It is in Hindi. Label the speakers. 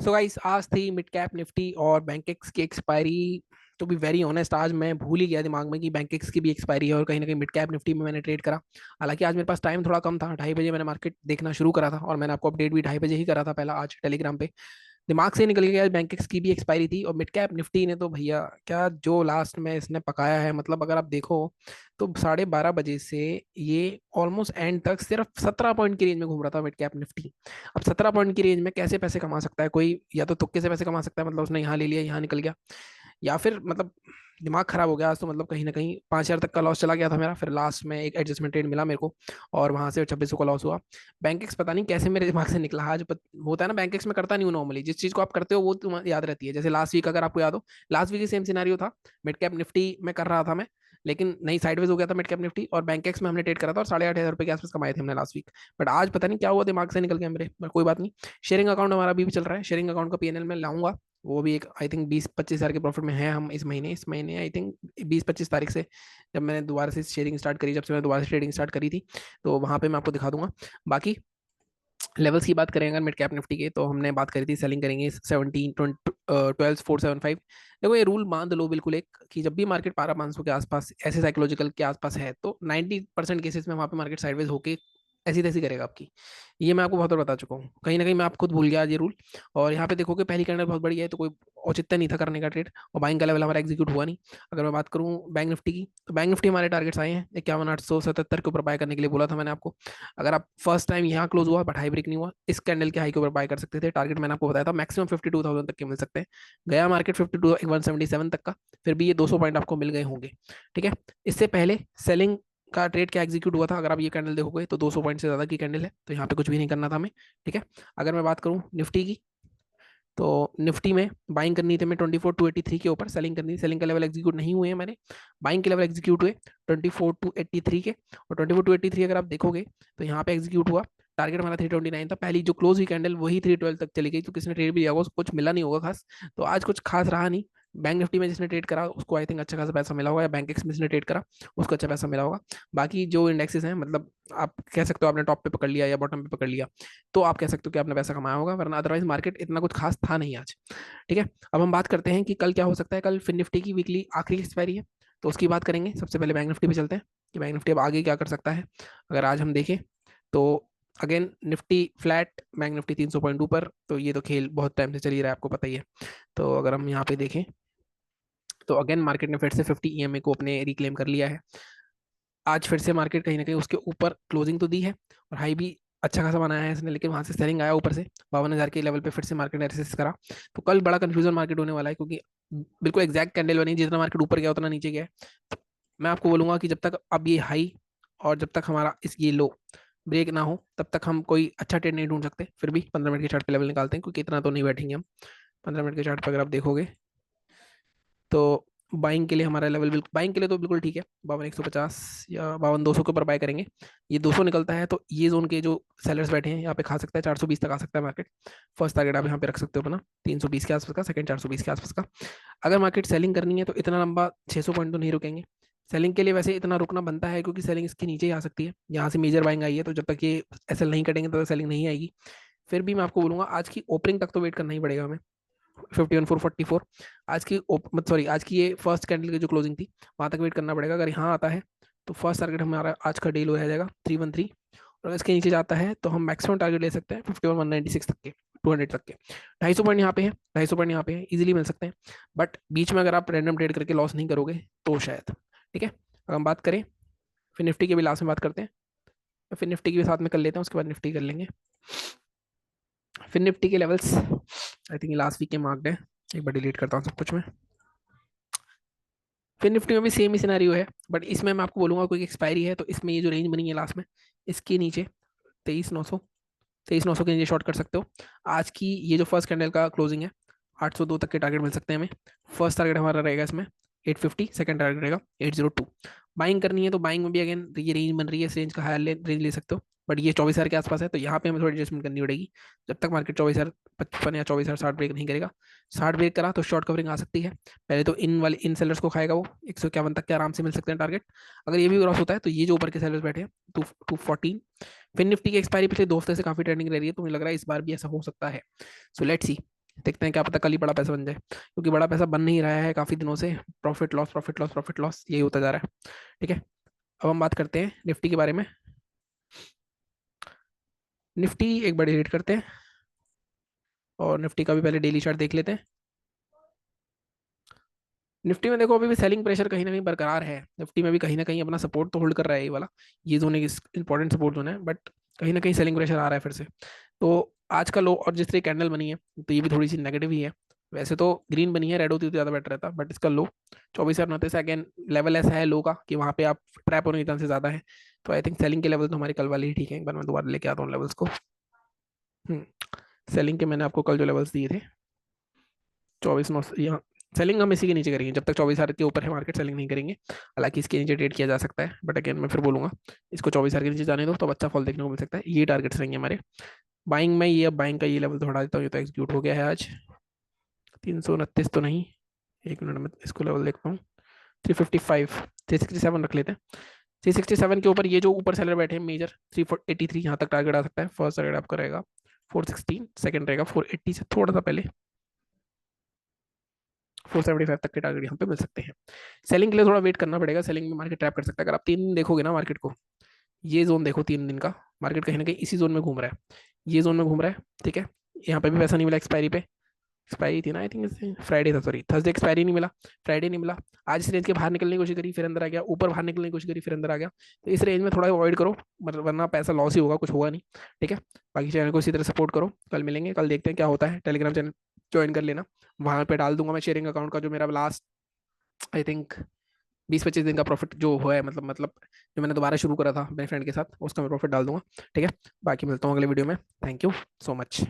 Speaker 1: सो गाइस, आज थी मिड कैप निफ्टी और बैंकेक्स की expiry. To be very honest, आज मैं भूल ही गया दिमाग में कि बैंकेक्स की भी एक्सपायरी है और कहीं ना कहीं मिड कैप निफ्टी में मैंने ट्रेड करा। हालांकि आज मेरे पास टाइम थोड़ा कम था, 2:30 बजे मैंने मार्केट देखना शुरू करा था और मैंने आपको अपडेट भी 2:30 बजे ही करा था पहला, आज टेलीग्राम पे। दिमाग से ही निकल गया, बैंकेक्स की भी एक्सपायरी थी और मिड कैप निफ्टी ने तो भैया क्या जो लास्ट में इसने पकाया है, मतलब अगर आप देखो तो 12:30 बजे से ये ऑलमोस्ट एंड तक सिर्फ 17 पॉइंट की रेंज में घूम रहा था मिड कैप निफ्टी। अब 17 पॉइंट की रेंज में कैसे पैसे कमा सकता है कोई? या तो तुक्के से पैसे कमा सकता है, मतलब उसने यहाँ ले लिया यहाँ निकल गया, या फिर मतलब दिमाग खराब हो गया आज तो। मतलब कहीं ना कहीं 5,000 तक का लॉस चला गया था मेरा, फिर लास्ट में एक एडजस्टमेंट ट्रेड मिला मेरे को और वहां से 2600 का लॉस हुआ। बैंकेक्स पता नहीं कैसे मेरे दिमाग से निकला आज। होता है ना, बैंकेक्स में करता नहीं हूँ नॉर्मली, जिस चीज को आप करते हो वो तुम्हें याद रहती है। जैसे लास्ट वीक अगर आपको याद हो, लास्ट वीक सेम सिनारियो था, मिड कैप निफ्टी में कर रहा था मैं, लेकिन नहीं, साइडवेज हो गया था मिड कैप निफ्टी और बैंकेक्स में हमने ट्रेड करा था और 8,500 रुपए के आसपास कमाए थे हमने लास्ट वीक। बट आज पता नहीं क्या हुआ, दिमाग से निकल गया मेरे, पर कोई बात नहीं। शेयरिंग अकाउंट हमारा अभी भी चल रहा है, शेयरिंग अकाउंट का पीएनएल में लाऊंगा। वो भी एक आई थिंक 20-25 हज़ार के प्रॉफिट में है हम इस महीने आई थिंक 20-25 तारीख से, जब मैंने दोबारा से शेयरिंग स्टार्ट करी, जब से मैंने दोबारा से ट्रेडिंग स्टार्ट करी थी, तो वहां पे मैं आपको दिखा दूंगा। बाकी लेवल्स की बात करें अगर मिड कैप निफ्टी के, तो हमने बात करी थी सेलिंग करेंगे 12,475। देखो ये रूल मान लो बिल्कुल एक, कि जब भी मार्केट 12,500 के आसपास ऐसे साइकोलॉजिकल के आसपास है तो 90% केसेस में वहां पे मार्केट साइडवेज होके ऐसी तैसी करेगा आपकी। ये मैं आपको बहुत बार बता चुका हूँ, कहीं ना कहीं मैं आप खुद भूल गया आज ये रूल। और यहाँ पे देखोगे पहली कैंडल बहुत बड़ी है तो कोई औचित्य नहीं था करने का ट्रेड, और बाइंग का लेवल हमारा एग्जीक्यूट हुआ नहीं। अगर मैं बात करूँ बैंक निफ्टी की, तो बैंक निफ्टी हमारे टारगेट्स आए हैं 51,877 के ऊपर बाय करने के लिए बोला था मैंने आपको। अगर आप फर्स्ट टाइम यहाँ क्लोज हुआ बट हाई ब्रेक नहीं हुआ, इस कैंडल के हाई के ऊपर बाय कर सकते थे। टारगेट मैंने आपको बताया था मैक्सिमम 52,000 तक के मिल सकते हैं। गया मार्केट 177 तक का, फिर भी ये 200 पॉइंट आपको मिल गए होंगे। ठीक है, इससे पहले सेलिंग का ट्रेड क्या एग्जीक्यूट हुआ था, अगर आप ये कैंडल देखोगे तो 200 पॉइंट से ज्यादा की कैंडल है, तो यहाँ पे कुछ भी नहीं करना था हमें। ठीक है, अगर मैं बात करूँ निफ्टी की, तो निफ्टी में बाइंग करनी थी हमें 24,283 के ऊपर, सेलिंग करनी थी। सेलिंग का लेवल एग्जीक्यूट नहीं हुए हमारे, बाइंग के लेवल एग्जीक्यूट हुए 24,283 के। और 24,283 अगर आप देखोगे तो यहाँ पे एग्जीक्यूट हुआ। टारगेट हमारा 329 था, पहली जो क्लोज हुई कैंडल वही 312 तक चली गई, तो किसने ट्रेड भी दिया होगा उसको कुछ मिला नहीं होगा खास। तो आज कुछ खास रहा नहीं। बैंक निफ्टी में जिसने ट्रेड करा उसको आई थिंक अच्छा खासा पैसा मिला होगा, या बैंक एक्स में जिसने ट्रेड करा उसको अच्छा पैसा मिला होगा। बाकी जो इंडेक्सेस हैं, मतलब आप कह सकते हो आपने टॉप पे पकड़ लिया या बॉटम पे पकड़ लिया, तो आप कह सकते हो कि आपने पैसा कमाया होगा, वरना अदरवाइज मार्केट इतना कुछ खास था नहीं आज। ठीक है, अब हम बात करते हैं कि कल क्या हो सकता है। कल फिन निफ्टी की वीकली आखिरी एक्सपायरी है, तो उसकी बात करेंगे। सबसे पहले बैंक निफ्टी पे चलते हैं कि बैंक निफ्टी अब आगे क्या कर सकता है। अगर आज हम देखें तो again Nifty flat, bank Nifty 300 point ऊपर, तो ये तो खेल बहुत टाइम से चल ही रहा है, आपको पता ही है। तो अगर हम यहाँ पे देखें तो अगेन मार्केट ने फिर से 50 ईएमए को अपने रिक्लेम कर लिया है। आज फिर से मार्केट कहीं ना कहीं उसके ऊपर क्लोजिंग तो दी है और हाई भी अच्छा खासा बनाया है इसने, लेकिन वहां से सेलिंग आया ऊपर से 52,000 के लेवल पे, फिर से मार्केट ने रेसिस्ट करा। तो कल बड़ा कंफ्यूजन मार्केट होने वाला है, क्योंकि बिल्कुल एग्जैक्ट कैंडल बनी, जितना मार्केट ऊपर गया उतना नीचे गया है। मैं आपको बोलूंगा कि जब तक अब ये हाई और जब तक हमारा इस ये लो ब्रेक ना हो, तब तक हम कोई अच्छा ट्रेड नहीं ढूंढ सकते। फिर भी 15 मिनट के चार्ट पे लेवल निकालते हैं, क्योंकि इतना तो नहीं बैठेंगे हम। 15 मिनट के चार्ट पे अगर आप देखोगे तो बाइंग के लिए हमारा लेवल, बिल्कुल बाइंग के लिए तो बिल्कुल ठीक है, 52,150 या 52,200 के ऊपर बाय करेंगे। ये 200 निकलता है तो ये जोन के जो सेलर्स बैठे हैं यहाँ पे खा सकता है, 420 तक आ सकता है मार्केट। फर्स्ट टारगेट आप यहाँ पे रख सकते हो अपना 320 के आसपास का, सेकंड 420 के आसपास का। अगर मार्केट सेलिंग करनी है तो इतना लंबा 600 पॉइंट तो नहीं रुकेंगे। सेलिंग के लिए वैसे इतना रुकना बनता है, क्योंकि सेलिंग इसके नीचे ही आ सकती है, यहाँ से मेजर बाइंग आई है, तो जब तक ये एसएल नहीं कटेंगे तब तक सेलिंग नहीं आएगी। फिर भी मैं आपको बोलूंगा आज की ओपनिंग तक तो वेट करना ही पड़ेगा हमें। 51,444 आज की मत सॉरी आज की ये फर्स्ट कैंडल की जो क्लोजिंग थी, वहां तक वेट करना पड़ेगा। अगर यहाँ आता है तो फर्स्ट टारगेट हमारा आज का डे लो रह जाएगा 313, और अगर इसके नीचे जाता है तो हम मैक्सिमम टारगेट ले सकते हैं 51,196 तक के, 200 तक के। 250 पॉइंट यहाँ पे है, 250 पॉइंट यहाँ पे है, इजीली मिल सकते हैं। बट बीच में अगर आप रैंडम ट्रेड करके लॉस नहीं करोगे तो शायद। ठीक है, अगर हम बात करें फिर निफ्टी की भी लास्ट में बात करते हैं, फिर निफ्टी की भी साथ में कर लेते हैं, उसके बाद निफ्टी कर लेंगे। फिर निफ्टी के levels I think last week के मार्क्ड है, एक बार डिलीट करता हूँ सब कुछ में। फिर निफ्टी में भी सेम ही सिनारियो है, बट इसमें मैं आपको बोलूंगा कोई एक्सपायरी है, तो इसमें ये जो रेंज बनी है लास्ट में, इसके नीचे 23,900, 23,900 के नीचे शॉर्ट कर सकते हो। आज की ये जो फर्स्ट कैंडल का क्लोजिंग है, 802 तक के टारगेट मिल सकते हैं हमें। फर्स्ट टारगेट हमारा रहेगा इसमें 850, सेकंड टारगेट रहेगा 802। बाइंग करनी है तो बाइंग में भी अगेन ये रेंज बन रही है, इस रेंज का हायर रेंज ले सकते हो, बट ये 24,000 के आसपास है, तो यहाँ पे हमें थोड़ी एडजस्टमेंट करनी पड़ेगी। जब तक मार्केट 24,055 या 24,060 ब्रेक नहीं करेगा, 60 ब्रेक करा तो शॉर्ट कवरिंग आ सकती है। पहले तो इन सेलर्स को खाएगा वो, 151 तक के आराम से मिल सकते हैं टारगेट। अगर ये भी क्रॉस होता है तो ये जो ऊपर के सेलर्स बैठे हैं 214। फिर निफ्टी की एक्सपायरी पिछले 2 हफ्ते से काफी ट्रेंडिंग रह रही है, तो मुझे लग रहा है इस बार भी ऐसा हो सकता है। सो लेट्स सी देखते हैं, क्या पता कल ही बड़ा पैसा बन जाए, क्योंकि बड़ा पैसा बन नहीं रहा है काफ़ी दिनों से। Profit loss profit loss profit loss यही होता जा रहा है। ठीक है, अब हम बात करते हैं निफ्टी के बारे में। निफ्टी एक बार डिलीट करते हैं, और निफ्टी का भी पहले डेली चार्ट देख लेते हैं। निफ्टी में देखो अभी भी सेलिंग प्रेशर कहीं ना कहीं बरकरार है। निफ्टी में भी कहीं ना कहीं अपना सपोर्ट तो होल्ड कर रहा है ये वाला, ये जोन एक इंपॉर्टेंट सपोर्ट जोन है, बट कहीं ना कहीं सेलिंग प्रेशर आ रहा है फिर से। तो आज का लो और जिस तरह कैंडल बनी है, तो ये भी थोड़ी सी नेगेटिव ही है। वैसे तो ग्रीन बनी है, रेड होती तो ज़्यादा बेटर रहता, बट इसका लो 24,029 अगेन लेवल ऐसा है लो का कि वहाँ पे आप ट्रैप होने के चांसेस ज़्यादा है। तो आई थिंक सेलिंग के लेवल तो हमारी कल वाली ही ठीक है। एक बार मैं दोबारा लेके आता हूँ लेवल्स को। सेलिंग के मैंने आपको कल जो लेवल्स दिए थे, 24,900 यहाँ। सेलिंग हम इसी के नीचे करेंगे, जब तक 24,000 के ऊपर है मार्केट सेलिंग नहीं करेंगे। हालांकि इसके नीचे ट्रेड किया जा सकता है, बट अगेन मैं फिर बोलूंगा इसको 24,000 के नीचे जाने दो, तो अच्छा फॉल देखने को मिल सकता है। ये टारगेट्स रहेंगे हमारे बाइंग में। ये अब बाइंग का ये लेवल तो हटा देता हूँ, ये तो एग्जीक्यूट हो गया है आज। 329 तो नहीं, एक मिनट में इसको लेवल देखता हूँ। 355, 367 रख लेते हैं। 367 के ऊपर ये जो ऊपर सेलर बैठे हैं मेजर, 383 यहाँ तक टारगेट आ सकता है। फर्स्ट टारगेट आपका रहेगा 416, सेकंड रहेगा 480 से थोड़ा सा पहले 475 तक के टारगेट यहाँ पे मिल सकते हैं। सेलिंग के लिए थोड़ा वेट करना पड़ेगा, सेलिंग में मार्केट ट्रैप कर सकता है। अगर आप 3 दिन देखोगे ना मार्केट को, ये जोन देखो 3 दिन का, मार्केट कहीं ना कहीं इसी जोन में घूम रहा है, ये जोन में घूम रहा है। ठीक है, यहाँ पे भी पैसा नहीं मिला एक्सपायरी पे। एक्सपायरी थी ना आई थिंक, फ्राइडे था, सॉरी थर्सडे एक्सपायरी नहीं मिला, फ्राइडे नहीं मिला। आज इस रेंज के बाहर निकलने की कोशिश करी, फिर अंदर आ गया, ऊपर बाहर निकलने की कोशिश करी, फिर अंदर आ गया। तो इस रेंज में थोड़ा अवॉइड करो, मतलब वरना पैसा लॉस ही होगा, कुछ होगा नहीं। ठीक है, बाकी चैनल को इसी तरह सपोर्ट करो। कल मिलेंगे, कल देखते हैं क्या होता है। टेलीग्राम चैनल ज्वाइन कर लेना, वहां पे डाल दूंगा मैं शेयरिंग अकाउंट का जो मेरा लास्ट आई थिंक 20-25 दिन का प्रॉफिट जो हुआ है, मतलब जो मैंने दोबारा शुरू करा था अपने फ्रेंड के साथ, उसका मैं प्रॉफिट डाल दूंगा। ठीक है, बाकी मिलता हूँ अगले वीडियो में। Thank you so much.